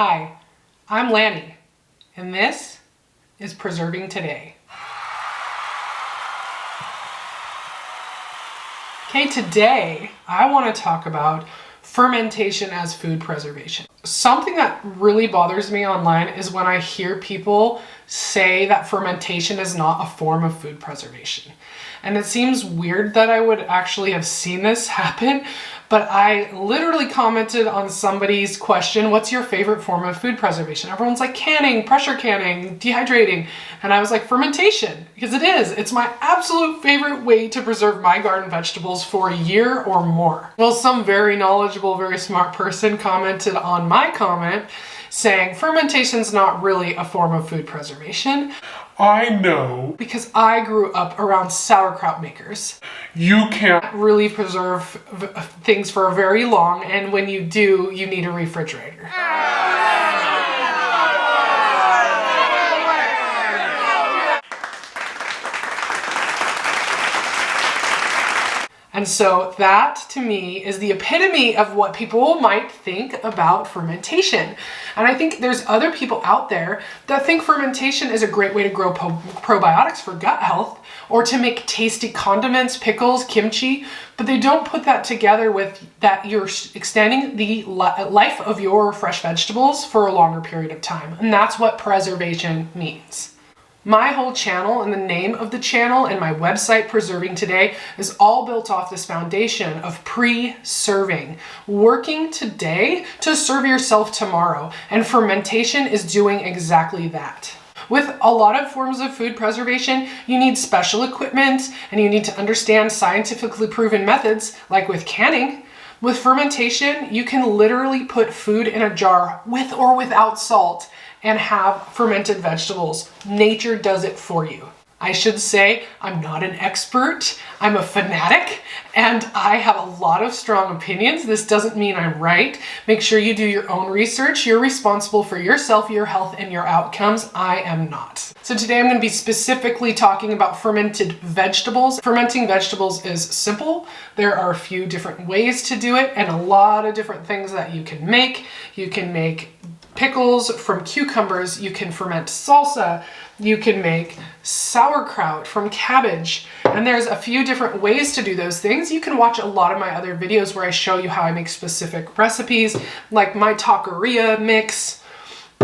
Hi, I'm Lanny, and this is Preserving Today. Okay, today I want to talk about fermentation as food preservation. Something that really bothers me online is when I hear people say that fermentation is not a form of food preservation. And it seems weird that I would actually have seen this happen, but I literally commented on somebody's question, what's your favorite form of food preservation? Everyone's like canning, pressure canning, dehydrating. And I was like, fermentation, because it is. It's my absolute favorite way to preserve my garden vegetables for a year or more. Well, some very knowledgeable, very smart person commented on my comment saying fermentation's not really a form of food preservation. I know. Because I grew up around sauerkraut makers. You can't really preserve things for very long, and when you do, you need a refrigerator. And so that, to me, is the epitome of what people might think about fermentation. And I think there's other people out there that think fermentation is a great way to grow probiotics for gut health or to make tasty condiments, pickles, kimchi, but they don't put that together with that you're extending the life of your fresh vegetables for a longer period of time. And that's what preservation means. My whole channel and the name of the channel and my website, Preserving Today, is all built off this foundation of pre-serving, working today to serve yourself tomorrow. And fermentation is doing exactly that. With a lot of forms of food preservation, you need special equipment and you need to understand scientifically proven methods, like with canning. With fermentation, you can literally put food in a jar with or without salt and have fermented vegetables. Nature does it for you. I should say I'm not an expert, I'm a fanatic, and I have a lot of strong opinions. This doesn't mean I'm right. Make sure you do your own research. You're responsible for yourself, your health, and your outcomes. I am not. So today I'm going to be specifically talking about fermented vegetables. Fermenting vegetables is simple. There are a few different ways to do it and a lot of different things that you can make. You can make pickles from cucumbers, you can ferment salsa, you can make sauerkraut from cabbage, and there's a few different ways to do those things. You can watch a lot of my other videos where I show you how I make specific recipes, like my taqueria mix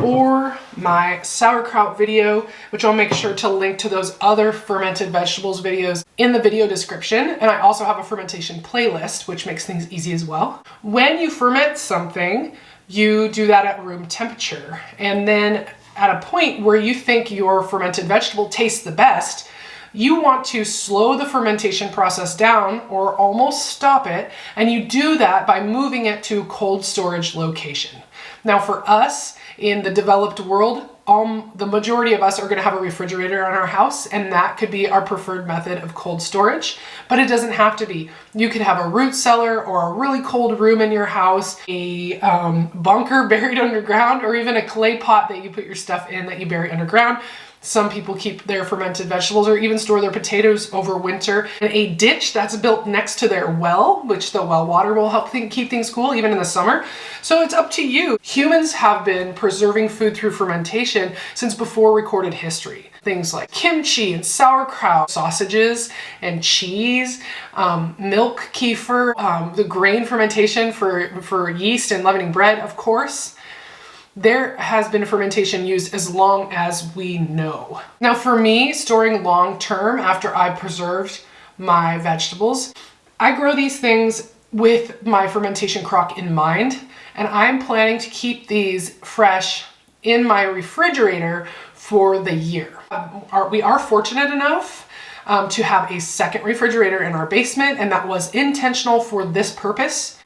or my sauerkraut video, which I'll make sure to link to those other fermented vegetables videos in the video description. And I also have a fermentation playlist, which makes things easy as well. When you ferment something, you do that at room temperature. And then at a point where you think your fermented vegetable tastes the best, you want to slow the fermentation process down or almost stop it. And you do that by moving it to a cold storage location. Now for us in the developed world, the majority of us are going to have a refrigerator in our house, and that could be our preferred method of cold storage, but it doesn't have to be. You could have a root cellar or a really cold room in your house, a bunker buried underground, or even a clay pot that you put your stuff in that you bury underground. Some people keep their fermented vegetables or even store their potatoes over winter in a ditch that's built next to their well, which the well water will help keep things cool even in the summer. So it's up to you. Humans have been preserving food through fermentation since before recorded history. Things like kimchi and sauerkraut, sausages and cheese, milk kefir, the grain fermentation for yeast and leavening bread, of course. There has been fermentation used as long as we know. Now for me, storing long term after I've preserved my vegetables, I grow these things with my fermentation crock in mind, and I'm planning to keep these fresh in my refrigerator for the year. We are fortunate enough to have a second refrigerator in our basement, and that was intentional for this purpose.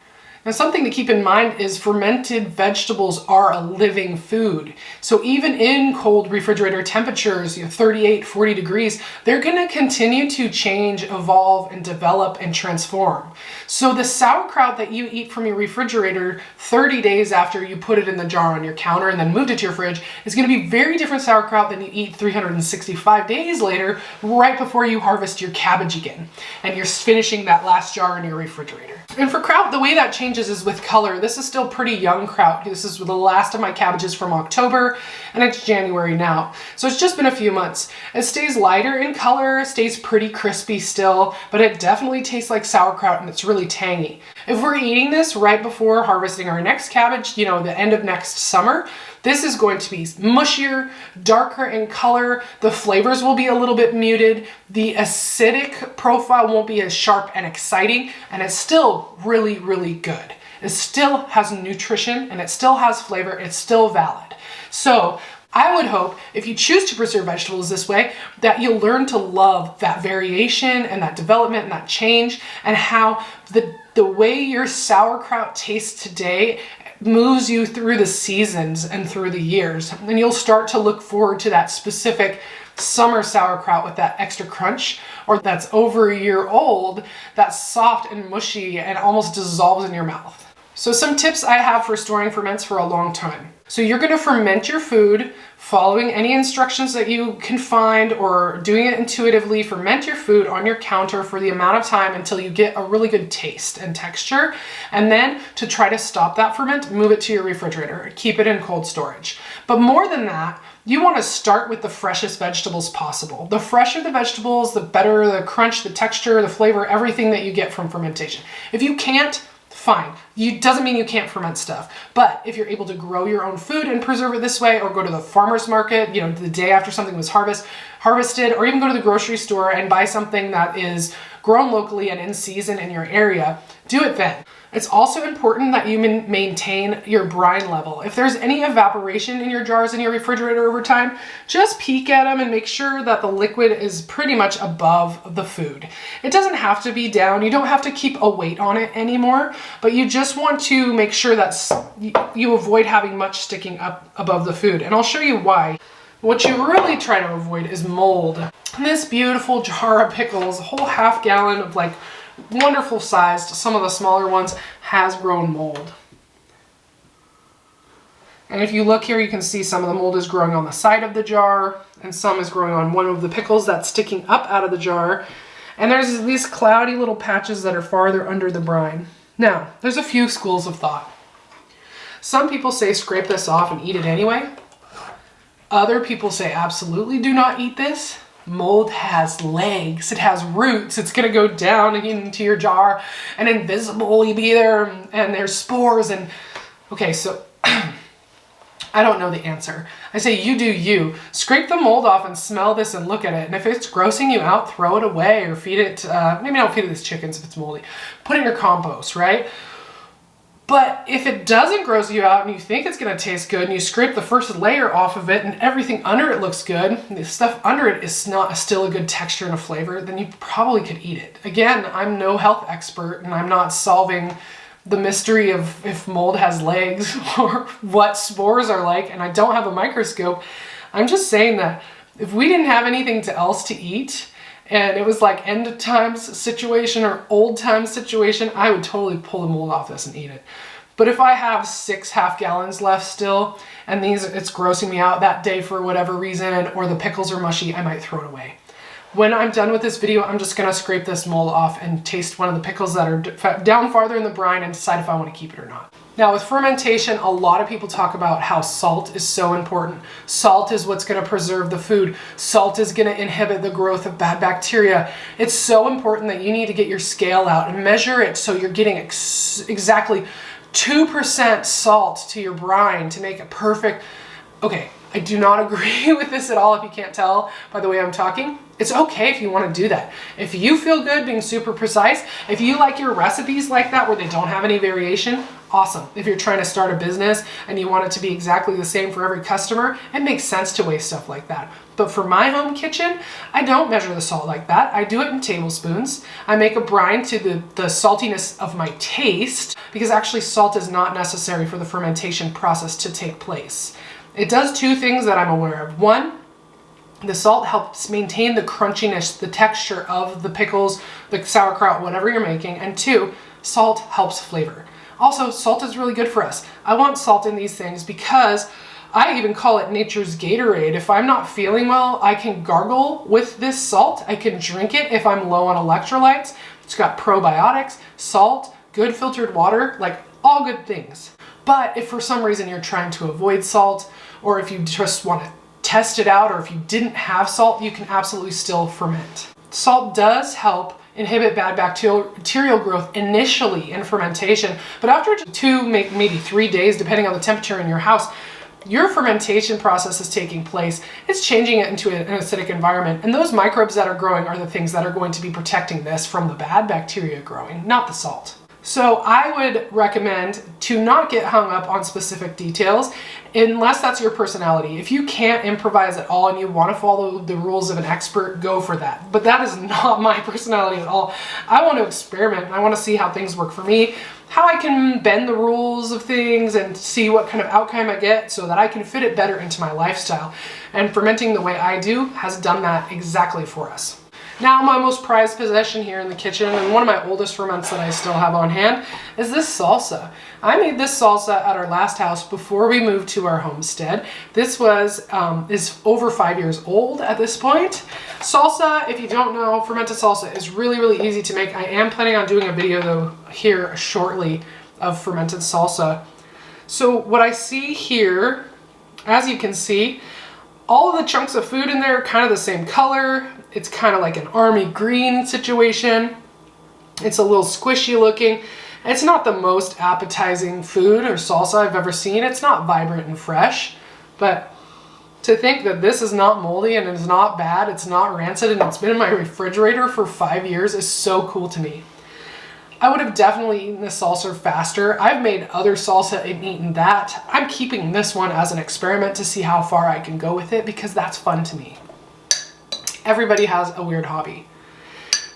Now, something to keep in mind is fermented vegetables are a living food. So even in cold refrigerator temperatures, 38, 40 degrees, they're going to continue to change, evolve, and develop and transform. So the sauerkraut that you eat from your refrigerator 30 days after you put it in the jar on your counter and then moved it to your fridge is going to be very different sauerkraut than you eat 365 days later, right before you harvest your cabbage again. And you're finishing that last jar in your refrigerator. And for kraut, the way that changes changes is with color. This is still pretty young kraut. This is the last of my cabbages from October, and it's January now. So it's just been a few months. It stays lighter in color, stays pretty crispy still, but it definitely tastes like sauerkraut and it's really tangy. If we're eating this right before harvesting our next cabbage, the end of next summer, this is going to be mushier, darker in color. The flavors will be a little bit muted. The acidic profile won't be as sharp and exciting, and it's still really, really good. It still has nutrition and it still has flavor. It's still valid. So I would hope if you choose to preserve vegetables this way, that you'll learn to love that variation and that development and that change, and how the way your sauerkraut tastes today moves you through the seasons and through the years. And you'll start to look forward to that specific summer sauerkraut with that extra crunch, or that's over a year old, that's soft and mushy and almost dissolves in your mouth. So some tips I have for storing ferments for a long time. So you're going to ferment your food following any instructions that you can find, or doing it intuitively. Ferment your food on your counter for the amount of time until you get a really good taste and texture. And then to try to stop that ferment, move it to your refrigerator. Keep it in cold storage. But more than that, you want to start with the freshest vegetables possible. The fresher the vegetables, the better the crunch, the texture, the flavor, everything that you get from fermentation. If you can't, fine. Doesn't mean you can't ferment stuff. But if you're able to grow your own food and preserve it this way, or go to the farmer's market, the day after something was harvested, or even go to the grocery store and buy something that is grown locally and in season in your area, do it then. It's also important that you maintain your brine level. If there's any evaporation in your jars in your refrigerator over time, just peek at them and make sure that the liquid is pretty much above the food. It doesn't have to be down. You don't have to keep a weight on it anymore, but you just want to make sure that you avoid having much sticking up above the food. And I'll show you why. What you really try to avoid is mold. And this beautiful jar of pickles, a whole half gallon of wonderful sized, some of the smaller ones, has grown mold. And if you look here, you can see some of the mold is growing on the side of the jar, and some is growing on one of the pickles that's sticking up out of the jar. And there's these cloudy little patches that are farther under the brine. Now, there's a few schools of thought. Some people say scrape this off and eat it anyway. Other people say absolutely do not eat this. Mold has legs, it has roots, it's gonna go down into your jar and invisibly be there, and there's spores. And okay, so I don't know the answer. I say you do you. Scrape the mold off and smell this and look at it, and if it's grossing you out, throw it away or feed it, maybe don't feed it to chickens if it's moldy. Put it in your compost, right? But if it doesn't gross you out and you think it's going to taste good, and you scrape the first layer off of it and everything under it looks good, and the stuff under it is not still a good texture and a flavor, then you probably could eat it. Again, I'm no health expert, and I'm not solving the mystery of if mold has legs or what spores are like, and I don't have a microscope. I'm just saying that if we didn't have anything else to eat, and it was like end of times situation or old times situation, I would totally pull the mold off this and eat it. But if I have 6 half gallons left still, and it's grossing me out that day for whatever reason, or the pickles are mushy, I might throw it away. When I'm done with this video, I'm just gonna scrape this mold off and taste one of the pickles that are down farther in the brine and decide if I wanna keep it or not. Now with fermentation, a lot of people talk about how salt is so important. Salt is what's gonna preserve the food. Salt is gonna inhibit the growth of bad bacteria. It's so important that you need to get your scale out and measure it so you're getting exactly 2% salt to your brine to make it perfect. Okay, I do not agree with this at all if you can't tell by the way I'm talking. It's okay if you want to do that. If you feel good being super precise, if you like your recipes like that where they don't have any variation, awesome. If you're trying to start a business and you want it to be exactly the same for every customer, it makes sense to weigh stuff like that. But for my home kitchen, I don't measure the salt like that. I do it in tablespoons. I make a brine to the saltiness of my taste, because actually salt is not necessary for the fermentation process to take place. It does 2 things that I'm aware of. 1, the salt helps maintain the crunchiness, the texture of the pickles, the sauerkraut, whatever you're making. And 2, salt helps flavor. Also, salt is really good for us. I want salt in these things because I even call it nature's Gatorade. If I'm not feeling well, I can gargle with this salt. I can drink it if I'm low on electrolytes. It's got probiotics, salt, good filtered water. Like, all good things. But if for some reason you're trying to avoid salt, or if you just want to test it out, or if you didn't have salt, you can absolutely still ferment. Salt does help inhibit bad bacterial growth initially in fermentation, but after 2, maybe 3 days, depending on the temperature in your house, your fermentation process is taking place. It's changing it into an acidic environment, and those microbes that are growing are the things that are going to be protecting this from the bad bacteria growing, not the salt. So I would recommend to not get hung up on specific details unless that's your personality. If you can't improvise at all and you want to follow the rules of an expert, go for that. But that is not my personality at all. I want to experiment and I want to see how things work for me, how I can bend the rules of things and see what kind of outcome I get so that I can fit it better into my lifestyle. And fermenting the way I do has done that exactly for us. Now my most prized possession here in the kitchen, and one of my oldest ferments that I still have on hand, is this salsa. I made this salsa at our last house before we moved to our homestead. This is over 5 years old at this point. Salsa, if you don't know, fermented salsa is really, really easy to make. I am planning on doing a video though here shortly of fermented salsa. So what I see here, as you can see, all of the chunks of food in there are kind of the same color. It's kind of like an army green situation. It's a little squishy looking. It's not the most appetizing food or salsa I've ever seen. It's not vibrant and fresh, but to think that this is not moldy and it's not bad, it's not rancid, and it's been in my refrigerator for 5 years is so cool to me. I would have definitely eaten this salsa faster. I've made other salsa and eaten that. I'm keeping this one as an experiment to see how far I can go with it because that's fun to me. Everybody has a weird hobby.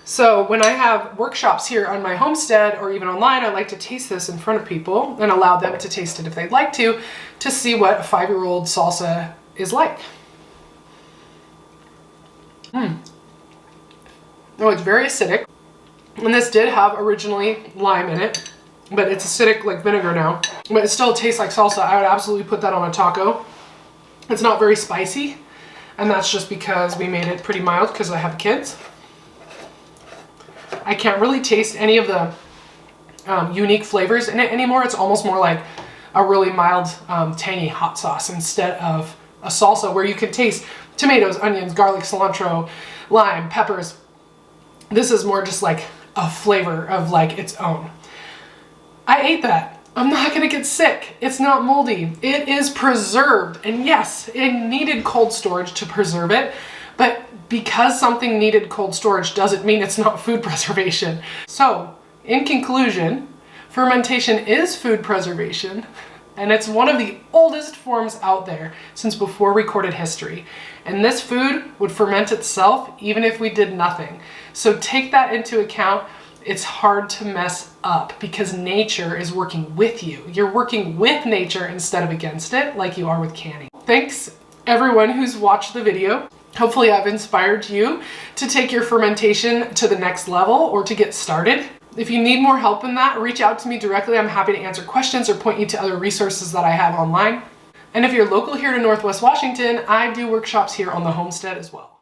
So when I have workshops here on my homestead or even online, I like to taste this in front of people and allow them to taste it if they'd like to see what a 5-year-old salsa is like. Oh, it's very acidic. And this did have originally lime in it, but it's acidic like vinegar now. But it still tastes like salsa. I would absolutely put that on a taco. It's not very spicy, and that's just because we made it pretty mild because I have kids. I can't really taste any of the unique flavors in it anymore. It's almost more like a really mild tangy hot sauce instead of a salsa where you can taste tomatoes, onions, garlic, cilantro, lime, peppers. This is more just like a flavor of like its own. I ate that. I'm not gonna get sick. It's not moldy. It is preserved. And yes, it needed cold storage to preserve it, but because something needed cold storage doesn't mean it's not food preservation. So, in conclusion, fermentation is food preservation, and it's one of the oldest forms out there since before recorded history. And this food would ferment itself even if we did nothing. So take that into account. It's hard to mess up because nature is working with you. You're working with nature instead of against it like you are with canning. Thanks everyone who's watched the video. Hopefully I've inspired you to take your fermentation to the next level or to get started. If you need more help in that, reach out to me directly. I'm happy to answer questions or point you to other resources that I have online. And if you're local here to Northwest Washington, I do workshops here on the homestead as well.